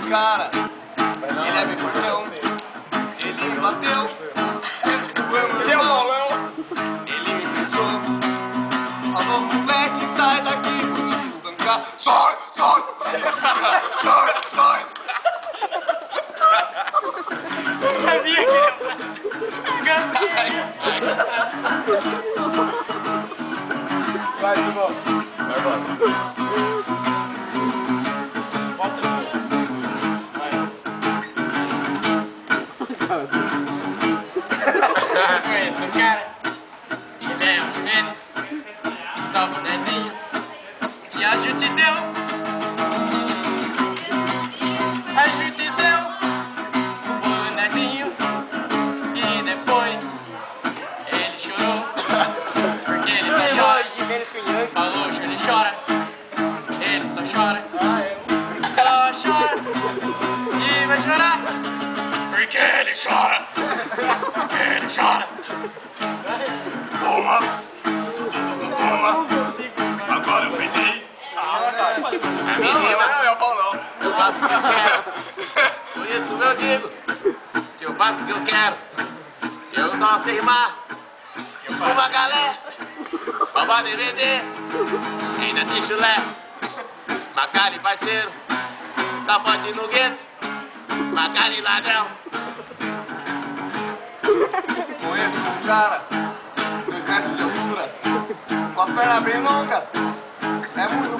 cara, ele é meu portão. Ele me bateu, ele é o bolão. Ele me pensou, falou, moleque, sai daqui, vou te espancar. Sai, sai, sai, sai. Eu sabia que ele Vai, Simão. Vai, bota. Bota no vai. Conheço o cara. Ele é um Jimenez. Só o bonezinho. E a Ju te deu. A Ju te deu o bonezinho. E depois ele chorou. Porque ele só chora. Falou, ele chora. Ele só chora. Só chora. E vai chorar. Porque ele chora. Porque ele chora. Toma, toma. Agora eu peguei. Não é o Paulão. Eu faço o que eu quero. Por isso, meu amigo, que eu faço o que eu quero. Eu só sei rimar. Uma galera, rouba DVD, ainda tem chulé. Macari parceiro, tá forte no gueto. Macari ladrão. Conheço um cara, 2 metros de altura, com as pernas bem longas. É muito